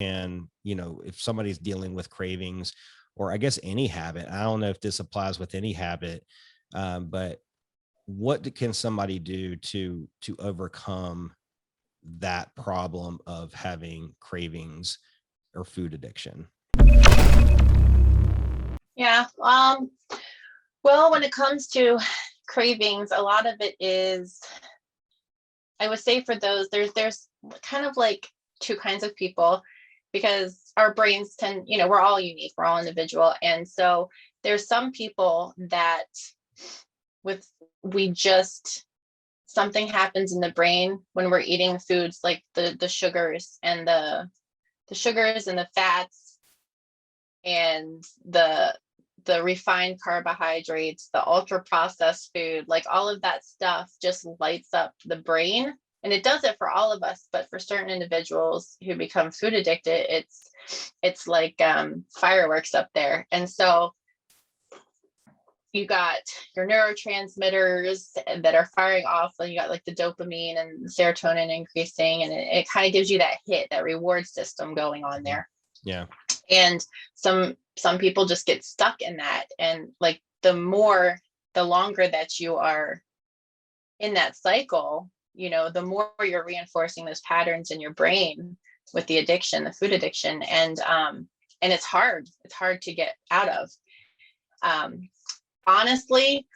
And, if somebody's dealing with cravings, or I guess any habit, I don't know if this applies with any habit, but what can somebody do to overcome that problem of having cravings or food addiction? Yeah. Well, when it comes to cravings, a lot of it is, I would say for those, there's kind of like two kinds of people, because our brains tend, we're all unique, we're all individual. And so there's some people that with we just something happens in the brain when we're eating foods like the sugars and the sugars and the fats and the refined carbohydrates, the ultra processed food, like all of that stuff just lights up the brain. And it does it for all of us, but for certain individuals who become food addicted, it's like fireworks up there. And so you got your neurotransmitters that are firing off, and you got like the dopamine and the serotonin increasing, and it kind of gives you that hit, that reward system going on there. Yeah. And some people just get stuck in that, and like the longer that you are in that cycle, the more you're reinforcing those patterns in your brain with the addiction, the food addiction. And it's hard to get out of. Honestly,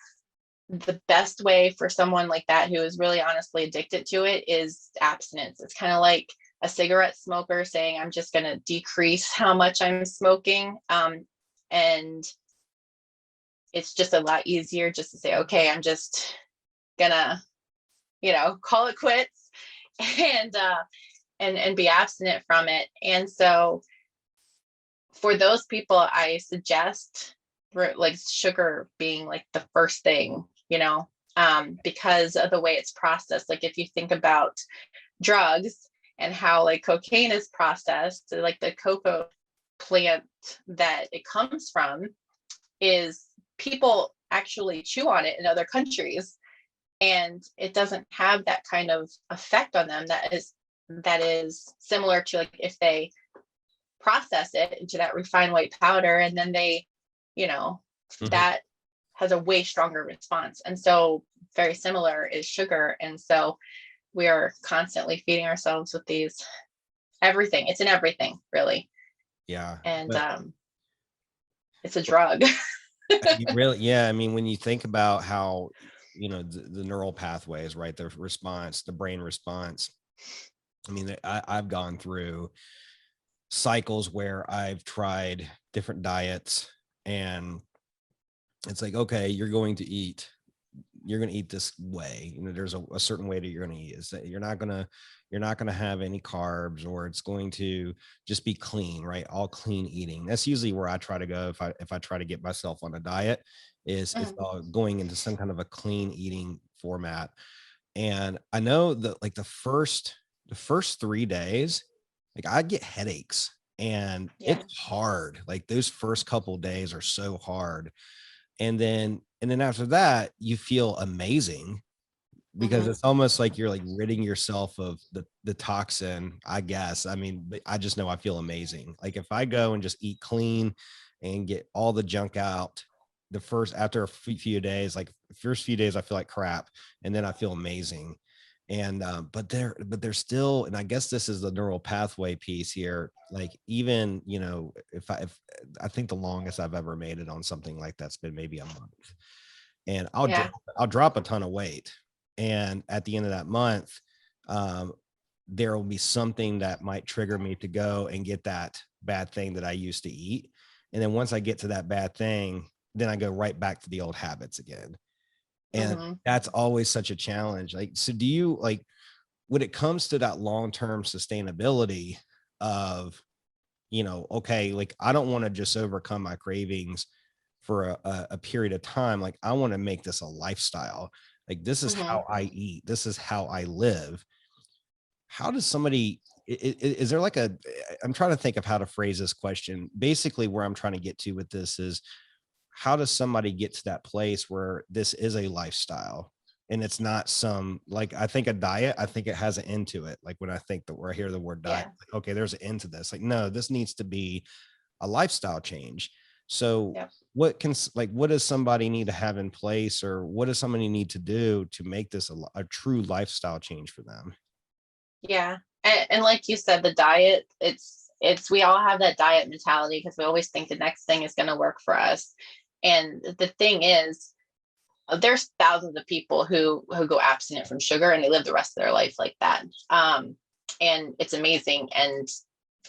the best way for someone like that who is really honestly addicted to it is abstinence. It's kind of like a cigarette smoker saying, I'm just going to decrease how much I'm smoking. And it's just a lot easier just to say, okay, I'm just gonna, call it quits and be abstinent from it. And so for those people, I suggest like sugar being like the first thing, because of the way it's processed. Like if you think about drugs and how like cocaine is processed, like the cocoa plant that it comes from, is people actually chew on it in other countries, and it doesn't have that kind of effect on them that is similar to like if they process it into that refined white powder, and then they that has a way stronger response. And so very similar is sugar. And so we are constantly feeding ourselves with these everything. It's in everything, really. Yeah. And it's a drug. Really, yeah. I mean, when you think about how, the neural pathways, right? The brain response. I mean, I've gone through cycles where I've tried different diets, and it's like, okay, you're going to eat this way. There's a certain way that you're going to eat. Is that you're not going to have any carbs, or it's going to just be clean, right? All clean eating. That's usually where I try to go if I try to get myself on a diet, is it's going into some kind of a clean eating format. And I know that like the first 3 days, like I get headaches, and it's hard. Like those first couple days are so hard. And then after that, you feel amazing, because it's almost like you're like ridding yourself of the toxin, I guess. I mean, but I just know I feel amazing. Like if I go and just eat clean and get all the junk out, after a few days, like the first few days, I feel like crap, and then I feel amazing. And but there's still, and I guess this is the neural pathway piece here. Like even, if I think the longest I've ever made it on something like that's been maybe a month, and I'll drop a ton of weight. And at the end of that month, there will be something that might trigger me to go and get that bad thing that I used to eat. And then once I get to that bad thing, then I go right back to the old habits again. And that's always such a challenge. Like, so do you, like, when it comes to that long-term sustainability of, okay, like I don't want to just overcome my cravings for a period of time. Like I want to make this a lifestyle. Like this is how I eat. This is how I live. How does somebody, is there like I'm trying to think of how to phrase this question. Basically where I'm trying to get to with this is, how does somebody get to that place where this is a lifestyle? And it's not some, like, I think a diet, I think it has an end to it. Like when I think that where I hear the word diet, Yeah. like, okay, there's an end to this. Like, no, this needs to be a lifestyle change. So Yep. what does somebody need to have in place, or what does somebody need to do to make this a true lifestyle change for them? Yeah. And like you said, the diet, we all have that diet mentality because we always think the next thing is going to work for us. And the thing is, there's thousands of people who go abstinent from sugar and they live the rest of their life like that. And it's amazing and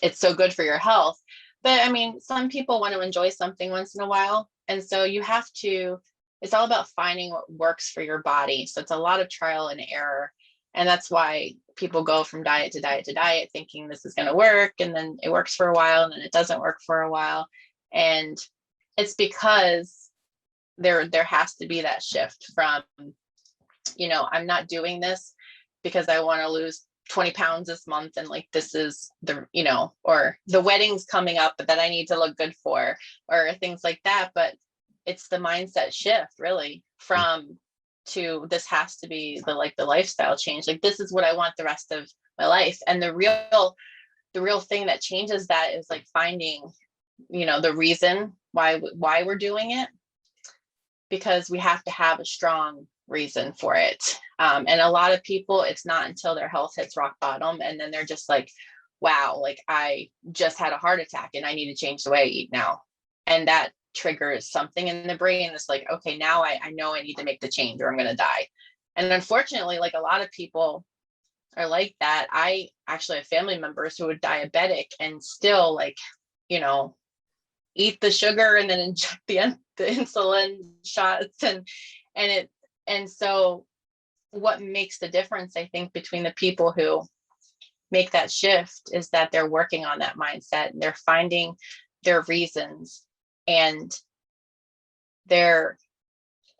it's so good for your health. But I mean, some people want to enjoy something once in a while. And so it's all about finding what works for your body. So it's a lot of trial and error. And that's why people go from diet to diet to diet, thinking this is going to work. And then it works for a while and then it doesn't work for a while. And it's because there has to be that shift from, I'm not doing this because I want to lose 20 pounds this month. And like, this is or the wedding's coming up that I need to look good for, or things like that. But it's the mindset shift really from to this has to be the lifestyle change. Like, this is what I want the rest of my life. And the real thing that changes that is like finding, the reason why we're doing it, because we have to have a strong reason for it. And a lot of people, it's not until their health hits rock bottom and then they're just like, wow, like I just had a heart attack and I need to change the way I eat now. And that triggers something in the brain. It's like, okay, now I know I need to make the change or I'm going to die. And unfortunately, like a lot of people are like that. I actually have family members who are diabetic and still like, eat the sugar and then inject the insulin shots and so what makes the difference, I think, between the people who make that shift is that they're working on that mindset and they're finding their reasons and they're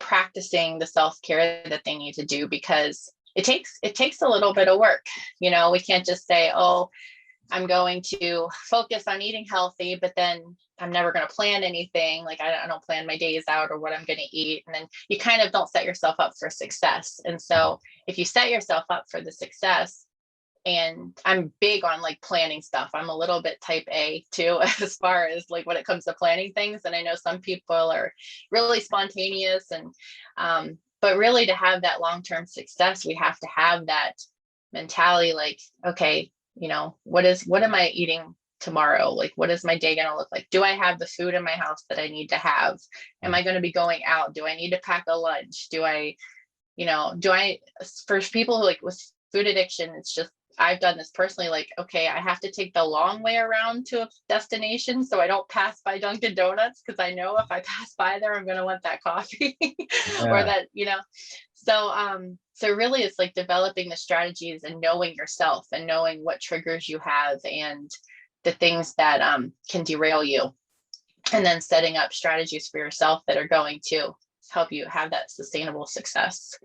practicing the self-care that they need to do, because it takes a little bit of work. We can't just say, oh, I'm going to focus on eating healthy, but then I'm never going to plan anything. Like I don't plan my days out or what I'm going to eat. And then you kind of don't set yourself up for success. And so if you set yourself up for the success, and I'm big on like planning stuff. I'm a little bit type A too, as far as like when it comes to planning things. And I know some people are really spontaneous but really to have that long-term success, we have to have that mentality, like, okay, what am I eating tomorrow? Like, what is my day going to look like? Do I have the food in my house that I need to have? Am I going to be going out? Do I need to pack a lunch? For people who like with food addiction, it's just, I've done this personally, like, okay, I have to take the long way around to a destination so I don't pass by Dunkin' Donuts, because I know if I pass by there, I'm going to want that coffee or Yeah. that, so really it's like developing the strategies and knowing yourself and knowing what triggers you have and the things that can derail you, and then setting up strategies for yourself that are going to help you have that sustainable success.